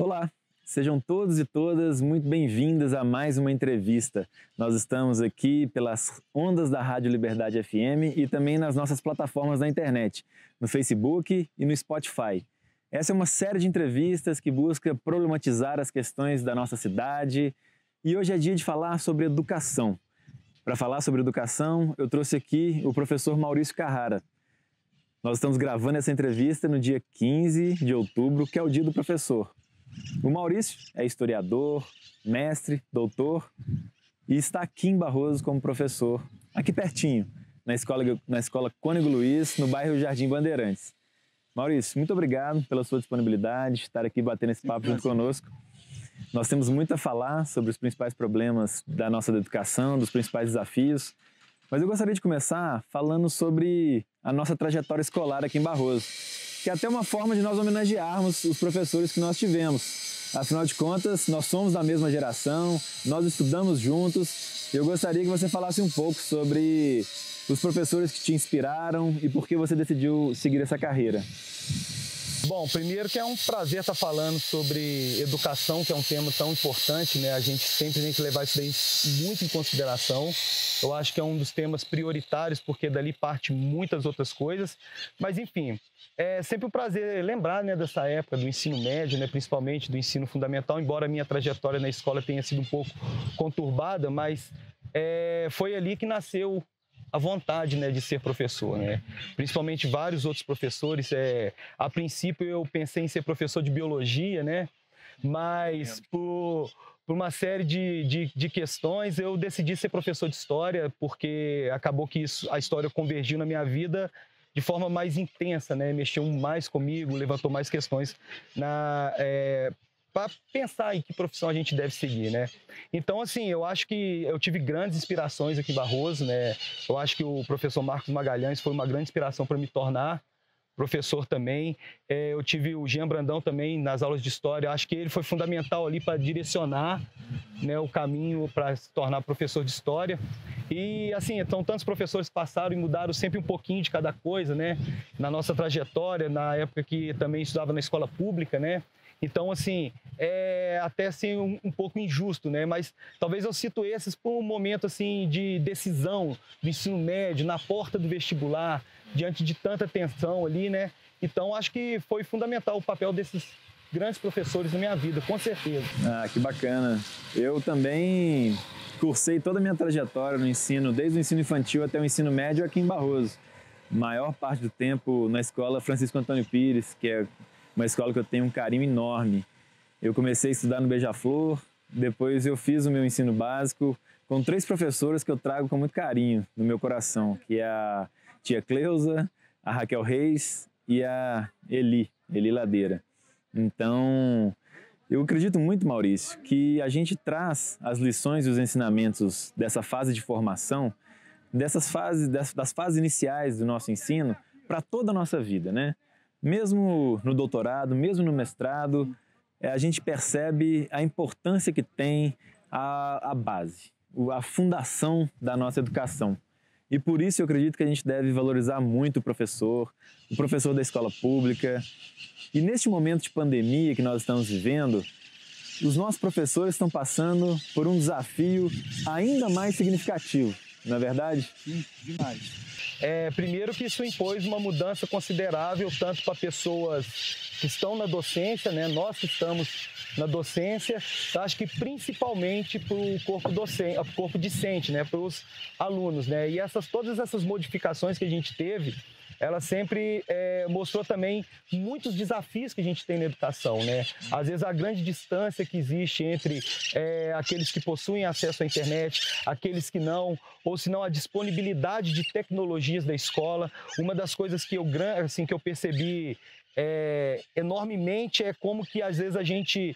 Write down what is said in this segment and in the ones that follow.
Olá, sejam todos e todas muito bem-vindas a mais uma entrevista. Nós estamos aqui pelas ondas da Rádio Liberdade FM e também nas nossas plataformas na internet, no Facebook e no Spotify. Essa é uma série de entrevistas que busca problematizar as questões da nossa cidade e hoje é dia de falar sobre educação. Para falar sobre educação, eu trouxe aqui o professor Maurício Carrara. Nós estamos gravando essa entrevista no dia 15 de outubro, que é o Dia do Professor. O Maurício é historiador, mestre, doutor e está aqui em Barroso como professor, aqui pertinho, na escola Cônego Luiz, no bairro Jardim Bandeirantes. Maurício, muito obrigado pela sua disponibilidade, de estar aqui batendo esse papo junto conosco. Nós temos muito a falar sobre os principais problemas da nossa educação, dos principais desafios, mas eu gostaria de começar falando sobre a nossa trajetória escolar aqui em Barroso, que é até uma forma de nós homenagearmos os professores que nós tivemos. Afinal de contas, nós somos da mesma geração, nós estudamos juntos, e eu gostaria que você falasse um pouco sobre os professores que te inspiraram e por que você decidiu seguir essa carreira. Bom, primeiro que é um prazer estar falando sobre educação, que é um tema tão importante, né? A gente sempre tem que levar isso daí muito em consideração. Eu acho que é um dos temas prioritários, porque dali parte muitas outras coisas. Mas, enfim, é sempre um prazer lembrar, né, dessa época do ensino médio, né, principalmente do ensino fundamental, embora a minha trajetória na escola tenha sido um pouco conturbada, mas foi ali que nasceu a vontade, né, de ser professor, né? Principalmente vários outros professores. A princípio eu pensei em ser professor de biologia, né? Mas por uma série de questões eu decidi ser professor de história, porque acabou que a história convergiu na minha vida de forma mais intensa, né? Mexeu mais comigo, levantou mais questões para pensar em que profissão a gente deve seguir, né? Então, assim, eu acho que eu tive grandes inspirações aqui em Barroso, né? Eu acho que o professor Marcos Magalhães foi uma grande inspiração para me tornar professor também. Eu tive o Jean Brandão também nas aulas de história. Eu acho que ele foi fundamental ali para direcionar, né, o caminho para se tornar professor de história. E, assim, então, tantos professores passaram e mudaram sempre um pouquinho de cada coisa, né? Na nossa trajetória, na época que também estudava na escola pública, né? Então, assim, é até assim, um pouco injusto, né? Mas talvez eu cito esses por um momento assim, de decisão do ensino médio, na porta do vestibular, diante de tanta tensão ali, né? Então, acho que foi fundamental o papel desses grandes professores na minha vida, com certeza. Ah, que bacana. Eu também cursei toda a minha trajetória no ensino, desde o ensino infantil até o ensino médio aqui em Barroso. Maior parte do tempo na escola Francisco Antônio Pires, que é uma escola que eu tenho um carinho enorme. Eu comecei a estudar no Beija-Flor, depois eu fiz o meu ensino básico com 3 professoras que eu trago com muito carinho no meu coração, que é a tia Cleusa, a Raquel Reis e a Eli Ladeira. Então, eu acredito muito, Maurício, que a gente traz as lições e os ensinamentos dessa fase de formação, das fases iniciais do nosso ensino, para toda a nossa vida, né? Mesmo no doutorado, mesmo no mestrado, a gente percebe a importância que tem a base, a fundação da nossa educação. E por isso eu acredito que a gente deve valorizar muito o professor da escola pública. E neste momento de pandemia que nós estamos vivendo, os nossos professores estão passando por um desafio ainda mais significativo, não é verdade? Sim, demais. Primeiro que isso impôs uma mudança considerável, tanto para pessoas que estão na docência, né? Nós que estamos na docência, acho que principalmente para o corpo discente, né? Para os alunos, né? E todas essas modificações que a gente teve, ela sempre mostrou também muitos desafios que a gente tem na educação, né? Às vezes a grande distância que existe entre aqueles que possuem acesso à internet, aqueles que não, ou se não a disponibilidade de tecnologias da escola. Uma das coisas que eu percebi enormemente como que às vezes a gente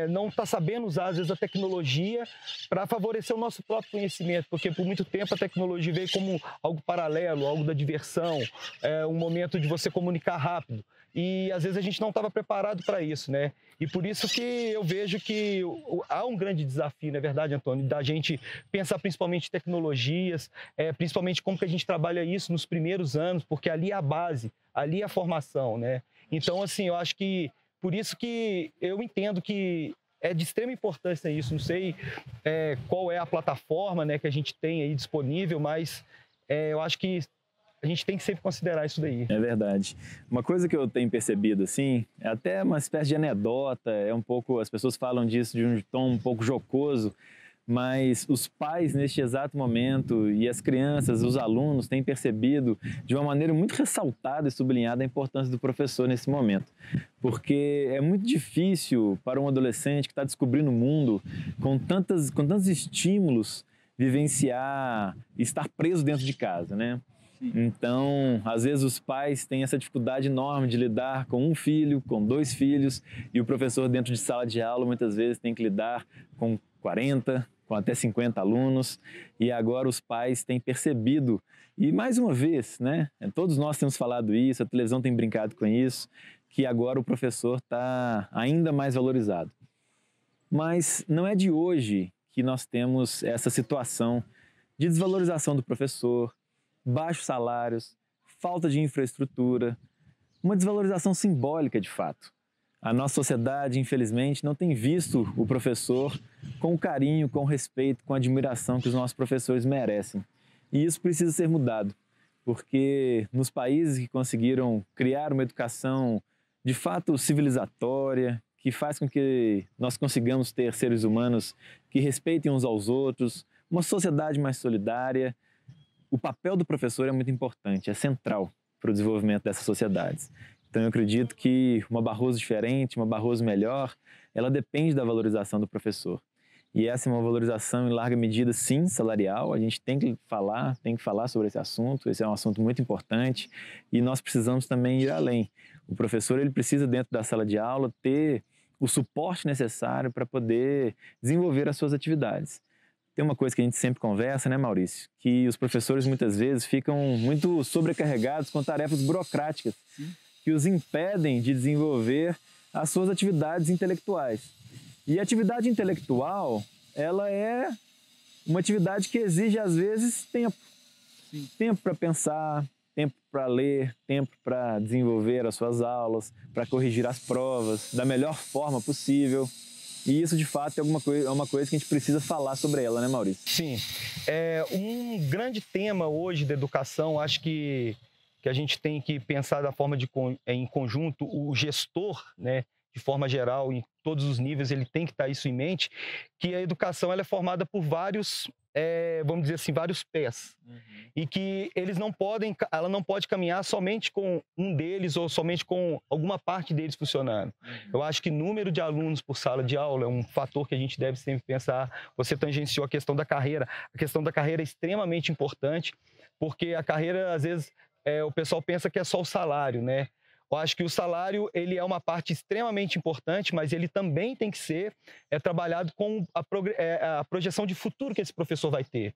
não está sabendo usar às vezes a tecnologia para favorecer o nosso próprio conhecimento, porque por muito tempo a tecnologia veio como algo paralelo, algo da diversão, um momento de você comunicar rápido. E às vezes a gente não estava preparado para isso, né? E por isso que eu vejo que há um grande desafio, não é verdade, Antônio, da gente pensar principalmente em tecnologias, principalmente como que a gente trabalha isso nos primeiros anos, porque ali é a base, ali é a formação, né? Então, assim, eu acho que por isso que eu entendo que é de extrema importância isso. Não sei qual é a plataforma, né, que a gente tem aí disponível, mas eu acho que a gente tem que sempre considerar isso daí. É verdade. Uma coisa que eu tenho percebido, assim, é até uma espécie de anedota, as pessoas falam disso de um tom um pouco jocoso, mas os pais, neste exato momento, e as crianças, os alunos, têm percebido de uma maneira muito ressaltada e sublinhada a importância do professor nesse momento. Porque é muito difícil para um adolescente que está descobrindo o mundo, com tantos estímulos, vivenciar e estar preso dentro de casa, né? Então, às vezes os pais têm essa dificuldade enorme de lidar com um filho, com 2 filhos, e o professor dentro de sala de aula muitas vezes tem que lidar com 40, com até 50 alunos, e agora os pais têm percebido, e mais uma vez, né, todos nós temos falado isso, a televisão tem brincado com isso, que agora o professor está ainda mais valorizado. Mas não é de hoje que nós temos essa situação de desvalorização do professor, baixos salários, falta de infraestrutura, uma desvalorização simbólica de fato. A nossa sociedade, infelizmente, não tem visto o professor com o carinho, com o respeito, com a admiração que os nossos professores merecem. E isso precisa ser mudado, porque nos países que conseguiram criar uma educação de fato civilizatória, que faz com que nós consigamos ter seres humanos que respeitem uns aos outros, uma sociedade mais solidária, o papel do professor é muito importante, é central para o desenvolvimento dessas sociedades. Então eu acredito que uma Barroso diferente, uma Barroso melhor, ela depende da valorização do professor. E essa é uma valorização em larga medida, sim, salarial. A gente tem que falar sobre esse assunto. Esse é um assunto muito importante e nós precisamos também ir além. O professor ele precisa, dentro da sala de aula, ter o suporte necessário para poder desenvolver as suas atividades. Tem uma coisa que a gente sempre conversa, né, Maurício? Que os professores muitas vezes ficam muito sobrecarregados com tarefas burocráticas que os impedem de desenvolver as suas atividades intelectuais. E a atividade intelectual, ela é uma atividade que exige, às vezes, tempo. Tempo para pensar, tempo para ler, tempo para desenvolver as suas aulas, para corrigir as provas da melhor forma possível. E isso, de fato, é uma coisa que a gente precisa falar sobre ela, né, Maurício? Sim. Um grande tema hoje da educação, acho que a gente tem que pensar da forma em conjunto, o gestor, né, de forma geral, em todos os níveis, ele tem que estar isso em mente, que a educação ela é formada por vários, vamos dizer assim, vários pés. E que ela não pode caminhar somente com um deles ou somente com alguma parte deles funcionando. Eu acho que número de alunos por sala de aula é um fator que a gente deve sempre pensar. Você tangenciou a questão da carreira. A questão da carreira é extremamente importante, porque a carreira, às vezes, o pessoal pensa que é só o salário, né? Eu acho que o salário ele é uma parte extremamente importante, mas ele também tem que ser trabalhado com a projeção de futuro que esse professor vai ter.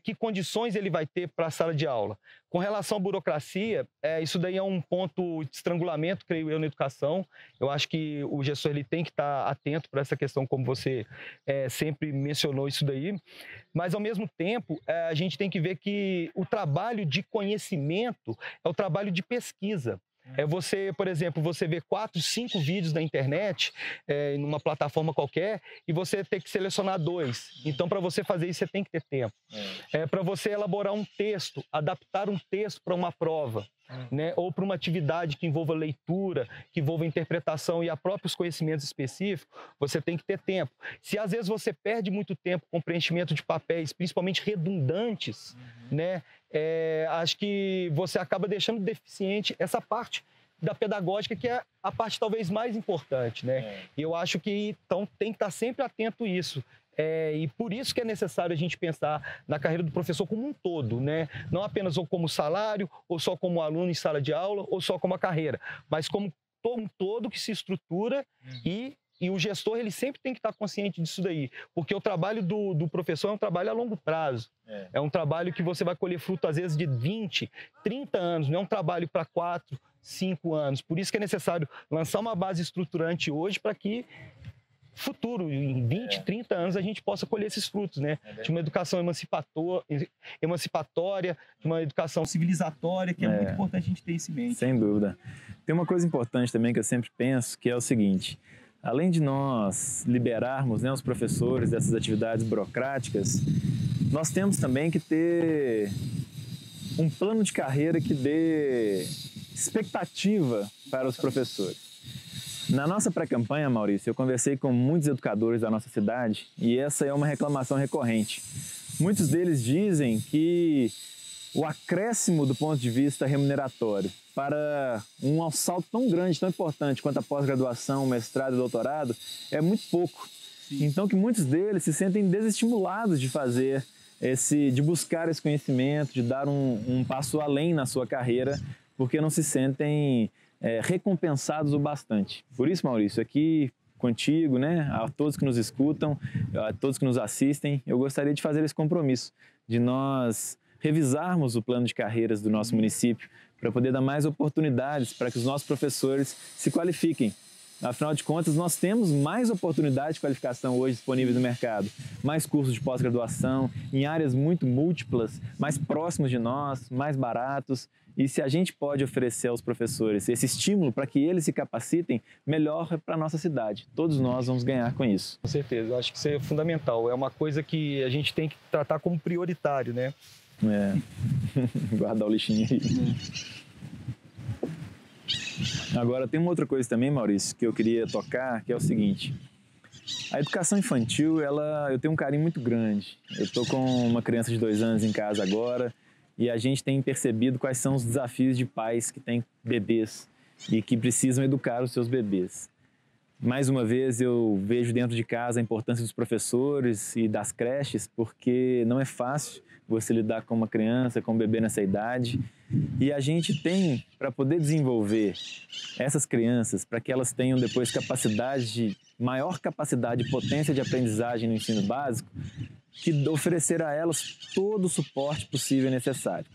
Que condições ele vai ter para a sala de aula. Com relação à burocracia, isso daí é um ponto de estrangulamento, creio eu, na educação. Eu acho que o gestor ele tem que estar atento para essa questão, como você sempre mencionou isso daí. Mas, ao mesmo tempo, a gente tem que ver que o trabalho de conhecimento é o trabalho de pesquisa. Você, por exemplo, você vê 4, 5 vídeos na internet, em uma plataforma qualquer, e você tem que selecionar 2. Então, para você fazer isso, você tem que ter tempo. Para você elaborar um texto, adaptar um texto para uma prova, né? Ou para uma atividade que envolva leitura, que envolva interpretação e próprios conhecimentos específicos, você tem que ter tempo. Se às vezes você perde muito tempo com preenchimento de papéis, principalmente redundantes, né? Acho que você acaba deixando deficiente essa parte da pedagógica, que é a parte talvez mais importante, né? E eu acho que então tem que estar sempre atento a isso. E por isso que é necessário a gente pensar na carreira do professor como um todo, né? Não apenas ou como salário, ou só como aluno em sala de aula, ou só como a carreira, mas como um todo que se estrutura e o gestor ele sempre tem que estar consciente disso daí, porque o trabalho do professor é um trabalho a longo prazo. É um trabalho que você vai colher fruto, às vezes, de 20, 30 anos, não é um trabalho para 4, 5 anos. Por isso que é necessário lançar uma base estruturante hoje para que futuro, em 20, 30 anos, a gente possa colher esses frutos, né? De uma educação emancipatória, de uma educação civilizatória, que é muito importante a gente ter isso em mente. Sem dúvida. Tem uma coisa importante também que eu sempre penso, que é o seguinte: além de nós liberarmos, né, os professores dessas atividades burocráticas, nós temos também que ter um plano de carreira que dê expectativa para os professores. Na nossa pré-campanha, Maurício, eu conversei com muitos educadores da nossa cidade e essa é uma reclamação recorrente. Muitos deles dizem que o acréscimo do ponto de vista remuneratório para um salto tão grande, tão importante quanto a pós-graduação, mestrado e doutorado é muito pouco. Então que muitos deles se sentem desestimulados de fazer de buscar esse conhecimento, de dar um passo além na sua carreira, porque não se sentem recompensados o bastante. Por isso, Maurício, aqui contigo, né, a todos que nos escutam, a todos que nos assistem, eu gostaria de fazer esse compromisso, de nós revisarmos o plano de carreiras do nosso município para poder dar mais oportunidades para que os nossos professores se qualifiquem. Afinal de contas, nós temos mais oportunidades de qualificação hoje disponíveis no mercado, mais cursos de pós-graduação, em áreas muito múltiplas, mais próximos de nós, mais baratos. E se a gente pode oferecer aos professores esse estímulo para que eles se capacitem, melhor é para a nossa cidade. Todos nós vamos ganhar com isso. Com certeza, eu acho que isso é fundamental. É uma coisa que a gente tem que tratar como prioritário, né? Guardar o lixinho aí. Agora, tem uma outra coisa também, Maurício, que eu queria tocar, que é o seguinte: a educação infantil, eu tenho um carinho muito grande. Eu estou com uma criança de 2 anos em casa agora e a gente tem percebido quais são os desafios de pais que têm bebês e que precisam educar os seus bebês. Mais uma vez, eu vejo dentro de casa a importância dos professores e das creches, porque não é fácil você lidar com uma criança, com um bebê nessa idade. E a gente tem, para poder desenvolver essas crianças, para que elas tenham depois maior capacidade e potência de aprendizagem no ensino básico, que oferecer a elas todo o suporte possível e necessário.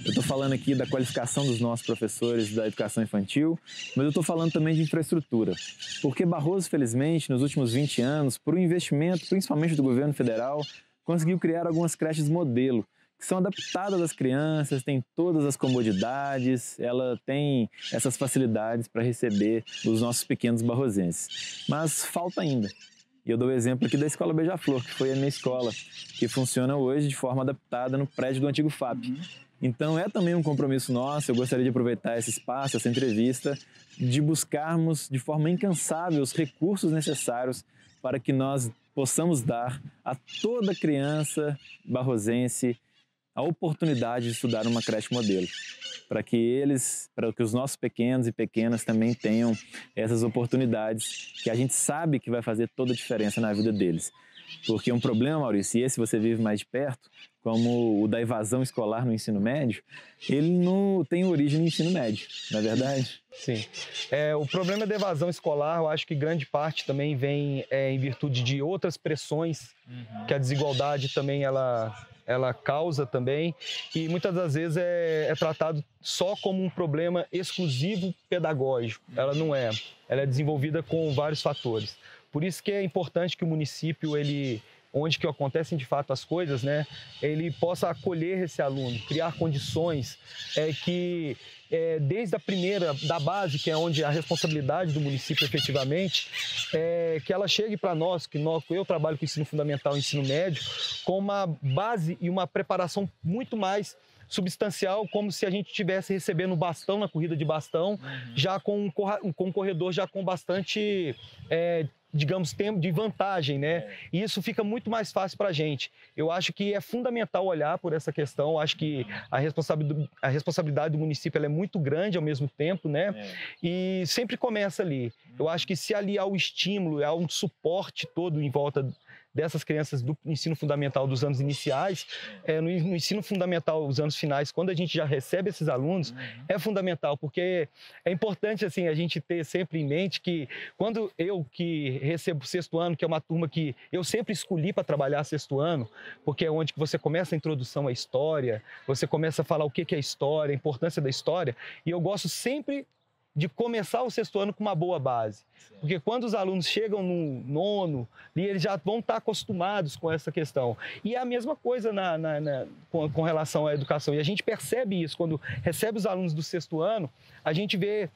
Eu estou falando aqui da qualificação dos nossos professores da educação infantil, mas eu estou falando também de infraestrutura, porque Barroso, felizmente, nos últimos 20 anos, por um investimento, principalmente do governo federal, conseguiu criar algumas creches modelo, que são adaptadas às crianças, tem todas as comodidades, ela tem essas facilidades para receber os nossos pequenos barrosenses. Mas falta ainda. E eu dou o exemplo aqui da Escola Beija-Flor, que foi a minha escola, que funciona hoje de forma adaptada no prédio do antigo FAP. Então é também um compromisso nosso, eu gostaria de aproveitar esse espaço, essa entrevista, de buscarmos de forma incansável os recursos necessários para que nós possamos dar a toda criança barrosense a oportunidade de estudar numa creche modelo, para que os nossos pequenos e pequenas também tenham essas oportunidades que a gente sabe que vai fazer toda a diferença na vida deles. Porque um problema, Maurício, e esse você vive mais de perto, como o da evasão escolar no ensino médio, ele não tem origem no ensino médio, não é verdade? Sim. O problema da evasão escolar, eu acho que grande parte também vem em virtude de outras pressões que a desigualdade também ela causa também, e muitas das vezes é tratado só como um problema exclusivo pedagógico. Ela não é. Ela é desenvolvida com vários fatores. Por isso que é importante que o município, onde que acontecem de fato as coisas, né, ele possa acolher esse aluno, criar condições que desde a primeira, da base, que é onde a responsabilidade do município efetivamente, que ela chegue para nós, eu trabalho com ensino fundamental e ensino médio, com uma base e uma preparação muito mais substancial, como se a gente estivesse recebendo bastão na corrida de bastão, já com um corredor já com bastante digamos, tempo de vantagem, né? E isso fica muito mais fácil para a gente. Eu acho que é fundamental olhar por essa questão. Eu acho que a responsabilidade do município ela é muito grande ao mesmo tempo, né? E sempre começa ali. Eu acho que se aliar o estímulo, há um suporte todo em volta dessas crianças do ensino fundamental dos anos iniciais, no ensino fundamental dos anos finais, quando a gente já recebe esses alunos, é fundamental, porque é importante assim, a gente ter sempre em mente que quando eu que recebo o 6º ano, que é uma turma que eu sempre escolhi para trabalhar 6º ano, porque é onde que você começa a introdução à história, você começa a falar o que é história, a importância da história, e eu gosto sempre de começar o sexto ano com uma boa base. Porque quando os alunos chegam no nono, eles já vão estar acostumados com essa questão. E é a mesma coisa com relação à educação. E a gente percebe isso quando recebe os alunos do sexto ano, a gente vê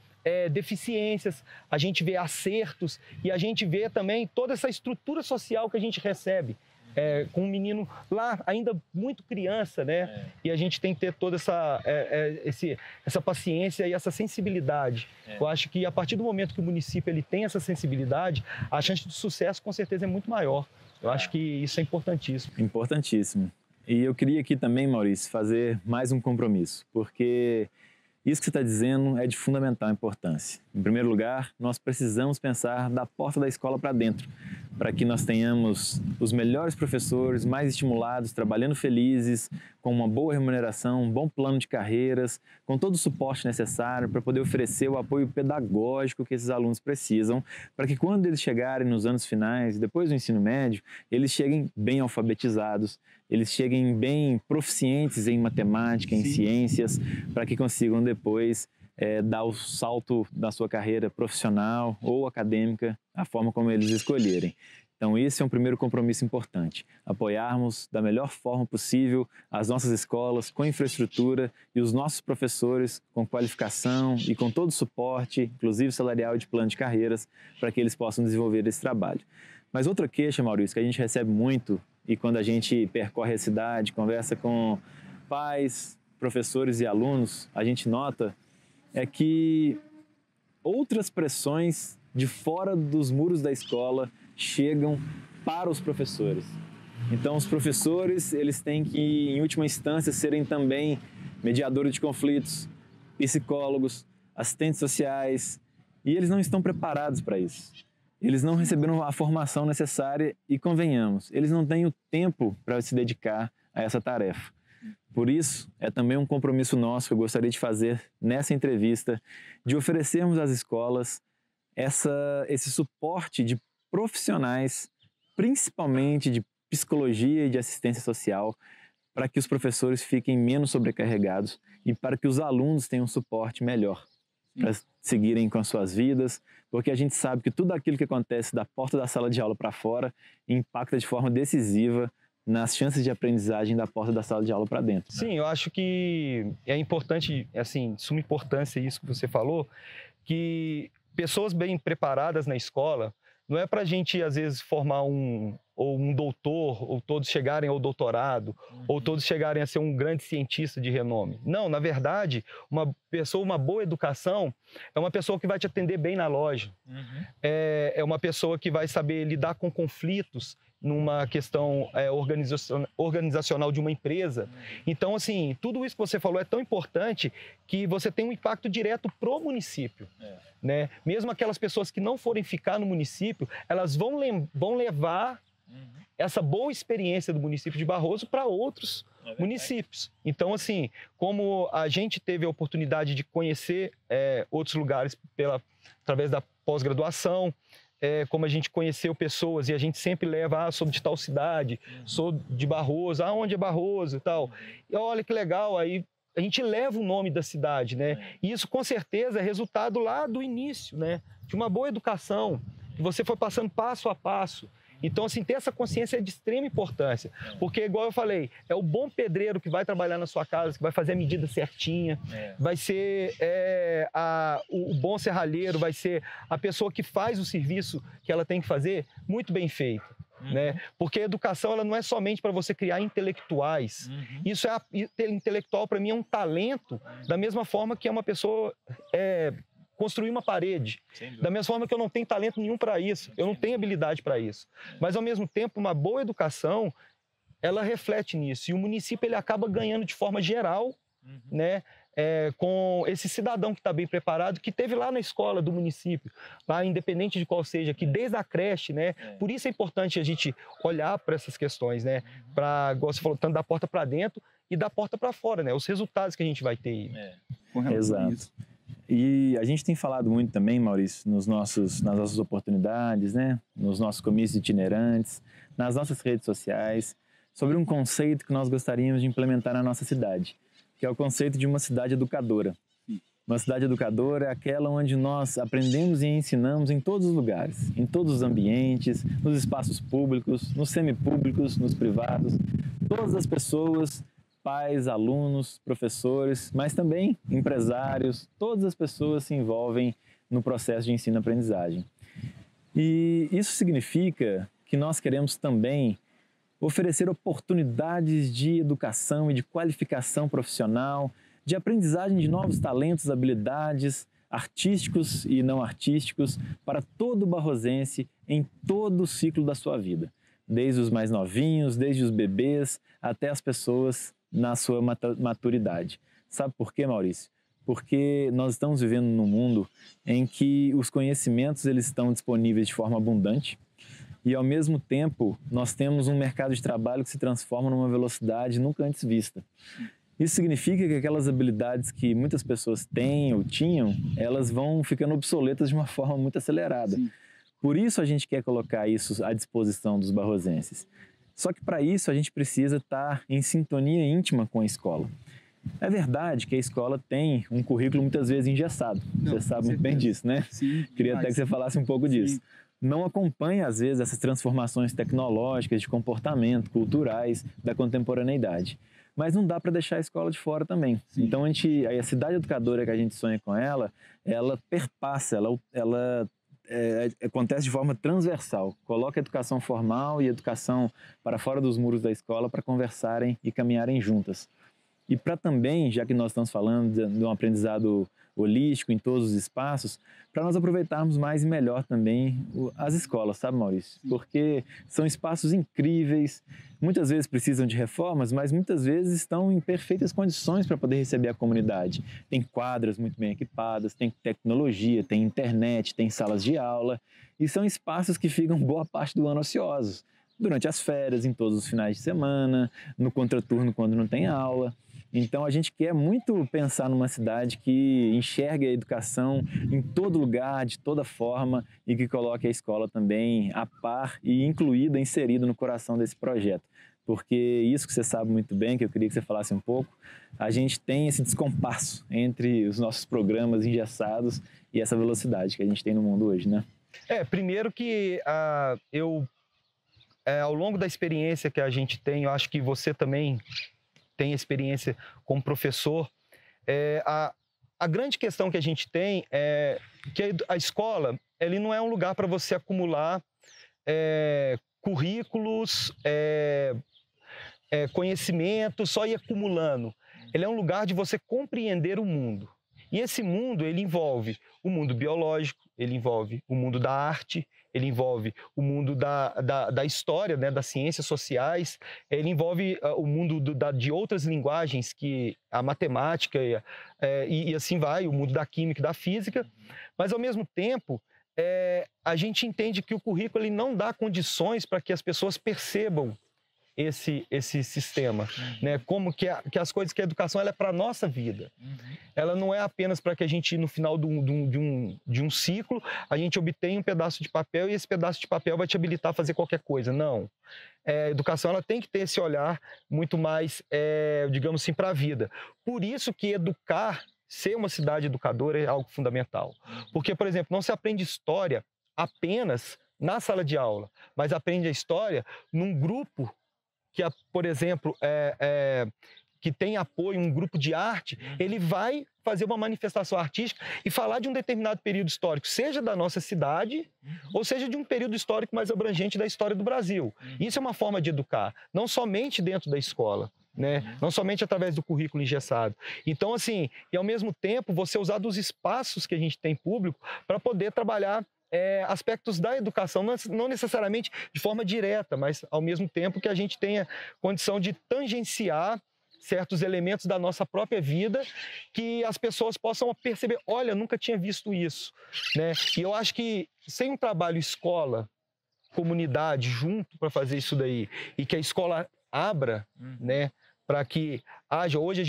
deficiências, a gente vê acertos e a gente vê também toda essa estrutura social que a gente recebe. Com um menino lá, ainda muito criança, né? E a gente tem que ter toda essa paciência e essa sensibilidade. Eu acho que a partir do momento que o município ele tem essa sensibilidade, a chance de sucesso com certeza é muito maior. Eu acho que isso é importantíssimo. Importantíssimo. E eu queria aqui também, Maurício, fazer mais um compromisso, porque isso que você está dizendo é de fundamental importância. Em primeiro lugar, nós precisamos pensar da porta da escola para dentro, para que nós tenhamos os melhores professores, mais estimulados, trabalhando felizes, com uma boa remuneração, um bom plano de carreiras, com todo o suporte necessário para poder oferecer o apoio pedagógico que esses alunos precisam, para que quando eles chegarem nos anos finais, depois do ensino médio, eles cheguem bem alfabetizados, eles cheguem bem proficientes em matemática, em ciências, para que consigam depois dar o salto da sua carreira profissional ou acadêmica, a forma como eles escolherem. Então esse é um primeiro compromisso importante, apoiarmos da melhor forma possível as nossas escolas com infraestrutura e os nossos professores com qualificação e com todo o suporte, inclusive salarial e de plano de carreiras, para que eles possam desenvolver esse trabalho. Mas outra queixa, Maurício, que a gente recebe muito e quando a gente percorre a cidade, conversa com pais, professores e alunos, a gente nota é que outras pressões de fora dos muros da escola chegam para os professores. Então, os professores, eles têm que, em última instância, serem também mediadores de conflitos, psicólogos, assistentes sociais, e eles não estão preparados para isso. Eles não receberam a formação necessária e, convenhamos, eles não têm o tempo para se dedicar a essa tarefa. Por isso, é também um compromisso nosso que eu gostaria de fazer nessa entrevista, de oferecermos às escolas esse suporte de profissionais, principalmente de psicologia e de assistência social, para que os professores fiquem menos sobrecarregados e para que os alunos tenham um suporte melhor para seguirem com as suas vidas, porque a gente sabe que tudo aquilo que acontece da porta da sala de aula para fora impacta de forma decisiva nas chances de aprendizagem da porta da sala de aula para dentro. Sim, eu acho que é importante, assim, de suma importância isso que você falou, que pessoas bem preparadas na escola, não é para a gente, às vezes, formar um doutor, ou todos chegarem ao doutorado, ou todos chegarem a ser um grande cientista de renome. Não, na verdade, uma boa educação é uma pessoa que vai te atender bem na loja. É uma pessoa que vai saber lidar com conflitos numa questão organizacional de uma empresa. Então, assim, tudo isso que você falou é tão importante que você tem um impacto direto pro município. Né? Mesmo aquelas pessoas que não forem ficar no município, elas vão levar essa boa experiência do município de Barroso para outros municípios. Então, assim, como a gente teve a oportunidade de conhecer outros lugares através da pós-graduação, como a gente conheceu pessoas e a gente sempre leva, sou de tal cidade, sou de Barroso, onde é Barroso e tal. E olha que legal, aí a gente leva o nome da cidade, né? E isso com certeza é resultado lá do início, né? De uma boa educação, que você foi passando passo a passo. Então, assim, ter essa consciência é de extrema importância, porque, igual eu falei, é o bom pedreiro que vai trabalhar na sua casa, que vai fazer a medida certinha, vai ser o bom serralheiro, vai ser a pessoa que faz o serviço que ela tem que fazer muito bem feito. Né? Porque a educação ela não é somente para você criar intelectuais. Isso intelectual, para mim, é um talento, da mesma forma que é uma pessoa construir uma parede. Da mesma forma que eu não tenho talento nenhum para isso, eu não tenho habilidade para isso. Mas, ao mesmo tempo, uma boa educação, ela reflete nisso. E o município ele acaba ganhando de forma geral, né? Com esse cidadão que está bem preparado, que teve lá na escola do município, lá independente de qual seja, que desde a creche, né? Por isso é importante a gente olhar para essas questões, né? Para, igual você falou, tanto da porta para dentro e da porta para fora, né? Os resultados que a gente vai ter aí. Exato. E a gente tem falado muito também, Maurício, nas nossas oportunidades, né? Nos nossos comícios itinerantes, nas nossas redes sociais, sobre um conceito que nós gostaríamos de implementar na nossa cidade, que é o conceito de uma cidade educadora. Uma cidade educadora é aquela onde nós aprendemos e ensinamos em todos os lugares, em todos os ambientes, nos espaços públicos, nos semipúblicos, nos privados. Todas as pessoas, pais, alunos, professores, mas também empresários, todas as pessoas se envolvem no processo de ensino-aprendizagem. E isso significa que nós queremos também oferecer oportunidades de educação e de qualificação profissional, de aprendizagem de novos talentos, habilidades, artísticos e não artísticos, para todo barrosense em todo o ciclo da sua vida, desde os mais novinhos, desde os bebês, até as pessoas na sua maturidade. Sabe por quê, Maurício? Porque nós estamos vivendo num mundo em que os conhecimentos eles estão disponíveis de forma abundante e, ao mesmo tempo, nós temos um mercado de trabalho que se transforma numa velocidade nunca antes vista. Isso significa que aquelas habilidades que muitas pessoas têm ou tinham, elas vão ficando obsoletas de uma forma muito acelerada. Sim. Por isso a gente quer colocar isso à disposição dos barrosenses. Só que para isso a gente precisa estar em sintonia íntima com a escola. É verdade que a escola tem um currículo muitas vezes engessado. Você sabe muito bem disso, né? Sim, queria até que você falasse um pouco disso. Não acompanha, às vezes, essas transformações tecnológicas, de comportamento, culturais, da contemporaneidade. Mas não dá para deixar a escola de fora também. Sim. Então, a cidade educadora que a gente sonha com ela perpassa, ela acontece de forma transversal. Coloca a educação formal e a educação para fora dos muros da escola para conversarem e caminharem juntas. E para também, já que nós estamos falando de um aprendizado holístico em todos os espaços, para nós aproveitarmos mais e melhor também as escolas, sabe, Maurício? Porque são espaços incríveis, muitas vezes precisam de reformas, mas muitas vezes estão em perfeitas condições para poder receber a comunidade. Tem quadras muito bem equipadas, tem tecnologia, tem internet, tem salas de aula, e são espaços que ficam boa parte do ano ociosos, durante as férias, em todos os finais de semana, no contraturno quando não tem aula. Então, a gente quer muito pensar numa cidade que enxergue a educação em todo lugar, de toda forma, e que coloque a escola também a par e incluída, inserida no coração desse projeto. Porque isso que você sabe muito bem, que eu queria que você falasse um pouco, a gente tem esse descompasso entre os nossos programas engessados e essa velocidade que a gente tem no mundo hoje, né? Primeiro que ao longo da experiência que a gente tem, eu acho que você também tem experiência como professor, a grande questão que a gente tem é que a escola ele não é um lugar para você acumular currículos, conhecimento, só ir acumulando. Ele é um lugar de você compreender o mundo. E esse mundo, ele envolve o mundo biológico, ele envolve o mundo da arte, ele envolve o mundo da história, né, das ciências sociais, ele envolve o mundo de outras linguagens, que a matemática e assim vai, o mundo da química e da física, mas ao mesmo tempo a gente entende que o currículo ele não dá condições para que as pessoas percebam esse sistema, né? Como que as coisas, que a educação ela é para a nossa vida. Ela não é apenas para que a gente, no final de um ciclo, a gente obtenha um pedaço de papel e esse pedaço de papel vai te habilitar a fazer qualquer coisa. Não. A educação ela tem que ter esse olhar muito mais, digamos assim, para a vida. Por isso que educar, ser uma cidade educadora é algo fundamental. Porque, por exemplo, não se aprende história apenas na sala de aula, mas aprende a história num grupo que, por exemplo, que tem apoio, um grupo de arte, ele vai fazer uma manifestação artística e falar de um determinado período histórico, seja da nossa cidade, ou seja de um período histórico mais abrangente da história do Brasil. Isso é uma forma de educar, não somente dentro da escola, né? Não somente através do currículo engessado. Então, assim, e ao mesmo tempo, você usar dos espaços que a gente tem público para poder trabalhar aspectos da educação, não necessariamente de forma direta, mas ao mesmo tempo que a gente tenha condição de tangenciar certos elementos da nossa própria vida que as pessoas possam perceber, olha, nunca tinha visto isso, né? E eu acho que sem um trabalho escola, comunidade junto para fazer isso daí, e que a escola abra, né, para que haja, hoje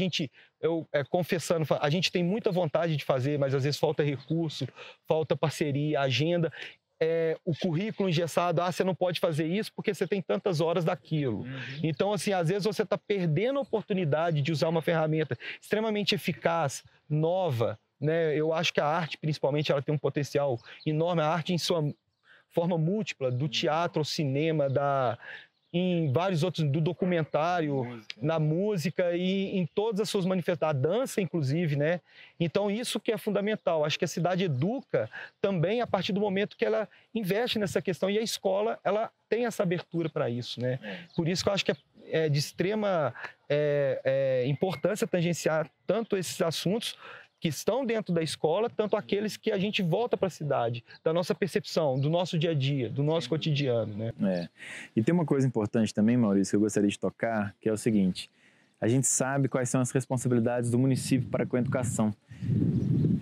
confessando, a gente tem muita vontade de fazer, mas às vezes falta recurso, falta parceria, agenda, o currículo engessado, você não pode fazer isso porque você tem tantas horas daquilo. Então, assim, às vezes você está perdendo a oportunidade de usar uma ferramenta extremamente eficaz, nova, né? Eu acho que a arte, principalmente, ela tem um potencial enorme. A arte em sua forma múltipla, do teatro ao cinema, em vários outros, do documentário, na música e em todas as suas manifestações, a dança, inclusive, né? Então, isso que é fundamental. Acho que a cidade educa também a partir do momento que ela investe nessa questão, e a escola, ela tem essa abertura para isso, né? Por isso que eu acho que é de extrema importância tangenciar tanto esses assuntos que estão dentro da escola, tanto aqueles que a gente volta para a cidade, da nossa percepção, do nosso dia a dia, do nosso cotidiano, né? E tem uma coisa importante também, Maurício, que eu gostaria de tocar, que é o seguinte: a gente sabe quais são as responsabilidades do município para com a educação.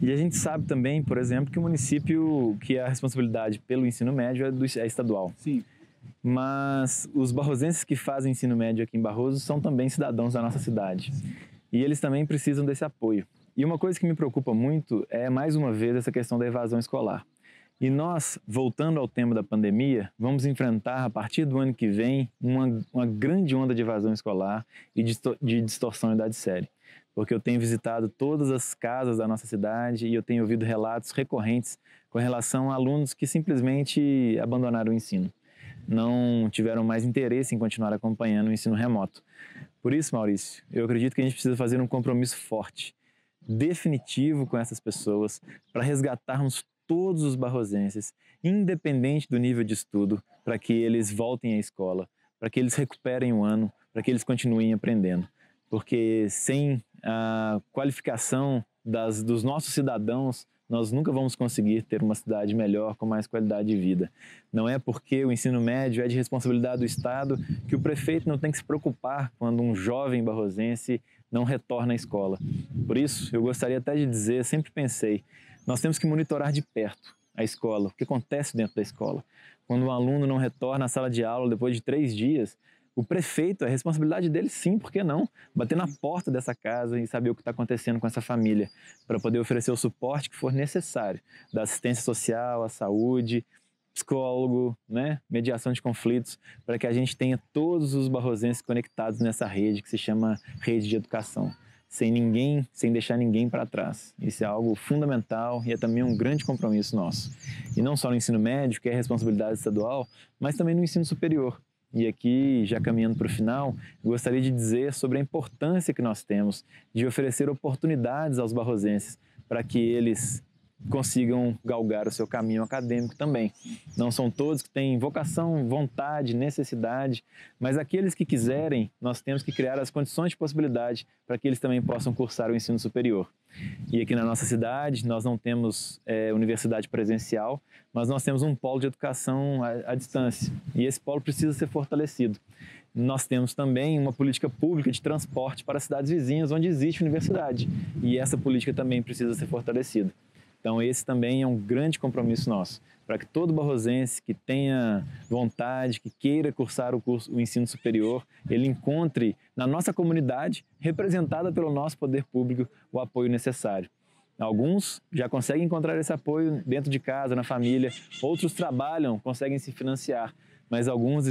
E a gente sabe também, por exemplo, que o município, que a responsabilidade pelo ensino médio é estadual. Sim. Mas os barrosenses que fazem ensino médio aqui em Barroso são também cidadãos da nossa cidade. E eles também precisam desse apoio. E uma coisa que me preocupa muito é, mais uma vez, essa questão da evasão escolar. E nós, voltando ao tema da pandemia, vamos enfrentar, a partir do ano que vem, uma grande onda de evasão escolar e de distorção em idade série. Porque eu tenho visitado todas as casas da nossa cidade e eu tenho ouvido relatos recorrentes com relação a alunos que simplesmente abandonaram o ensino. Não tiveram mais interesse em continuar acompanhando o ensino remoto. Por isso, Maurício, eu acredito que a gente precisa fazer um compromisso forte, definitivo com essas pessoas, para resgatarmos todos os barrosenses, independente do nível de estudo, para que eles voltem à escola, para que eles recuperem o ano, para que eles continuem aprendendo. Porque sem a qualificação dos nossos cidadãos, nós nunca vamos conseguir ter uma cidade melhor, com mais qualidade de vida. Não é porque o ensino médio é de responsabilidade do Estado que o prefeito não tem que se preocupar quando um jovem barrosense não retorna à escola. Por isso, eu gostaria até de dizer, sempre pensei, nós temos que monitorar de perto a escola, o que acontece dentro da escola. Quando um aluno não retorna à sala de aula depois de 3 dias, o prefeito, é responsabilidade dele sim, por que não? Bater na porta dessa casa e saber o que está acontecendo com essa família, para poder oferecer o suporte que for necessário, da assistência social, à saúde, psicólogo, né? Mediação de conflitos, para que a gente tenha todos os barrosenses conectados nessa rede que se chama rede de educação, sem deixar ninguém para trás. Isso é algo fundamental e é também um grande compromisso nosso. E não só no ensino médio, que é responsabilidade estadual, mas também no ensino superior. E aqui, já caminhando para o final, eu gostaria de dizer sobre a importância que nós temos de oferecer oportunidades aos barrosenses para que eles consigam galgar o seu caminho acadêmico também. Não são todos que têm vocação, vontade, necessidade, mas aqueles que quiserem, nós temos que criar as condições de possibilidade para que eles também possam cursar o ensino superior. E aqui na nossa cidade, nós não temos universidade presencial, mas nós temos um polo de educação à distância, e esse polo precisa ser fortalecido. Nós temos também uma política pública de transporte para cidades vizinhas onde existe universidade, e essa política também precisa ser fortalecida. Então esse também é um grande compromisso nosso, para que todo barrosense que tenha vontade, que queira cursar o ensino superior, ele encontre na nossa comunidade, representada pelo nosso poder público, o apoio necessário. Alguns já conseguem encontrar esse apoio dentro de casa, na família, outros trabalham, conseguem se financiar, mas alguns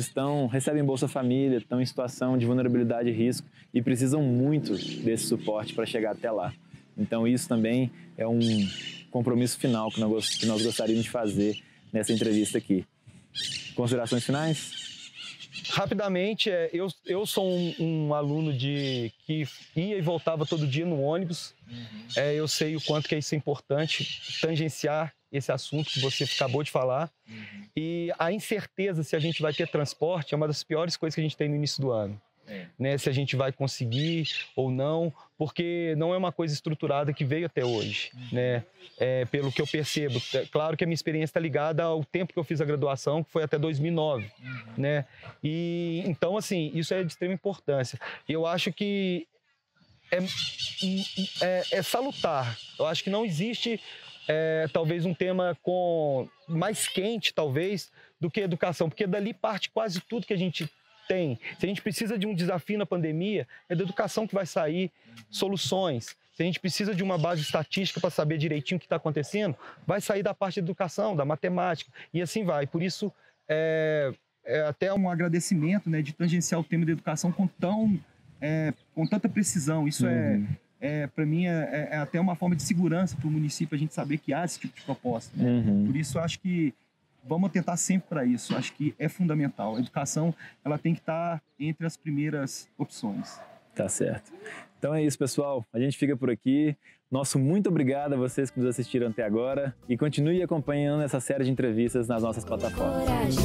recebem Bolsa Família, estão em situação de vulnerabilidade e risco e precisam muito desse suporte para chegar até lá. Então isso também é um compromisso final que nós gostaríamos de fazer nessa entrevista aqui. Considerações finais? Rapidamente, eu sou um aluno que ia e voltava todo dia no ônibus. Eu sei o quanto que isso é importante, tangenciar esse assunto que você acabou de falar. E a incerteza se a gente vai ter transporte é uma das piores coisas que a gente tem no início do ano. Né, se a gente vai conseguir ou não, porque não é uma coisa estruturada que veio até hoje, né? Pelo que eu percebo. Claro que a minha experiência está ligada ao tempo que eu fiz a graduação, que foi até 2009, né? E então, assim, isso é de extrema importância. Eu acho que é salutar. Eu acho que não existe talvez um tema mais quente, talvez, do que educação, porque dali parte quase tudo que a gente tem. Se a gente precisa de um desafio na pandemia, é da educação que vai sair soluções. Se a gente precisa de uma base estatística para saber direitinho o que está acontecendo, vai sair da parte da educação, da matemática, e assim vai. Por isso, até um agradecimento, né, de tangenciar o tema da educação com tanta precisão. Isso para mim, é até uma forma de segurança para o município a gente saber que há esse tipo de proposta, né? Por isso, eu acho que vamos tentar sempre para isso. Acho que é fundamental. A educação, ela tem que estar entre as primeiras opções. Tá certo. Então é isso, pessoal. A gente fica por aqui. Nosso muito obrigado a vocês que nos assistiram até agora e continue acompanhando essa série de entrevistas nas nossas plataformas.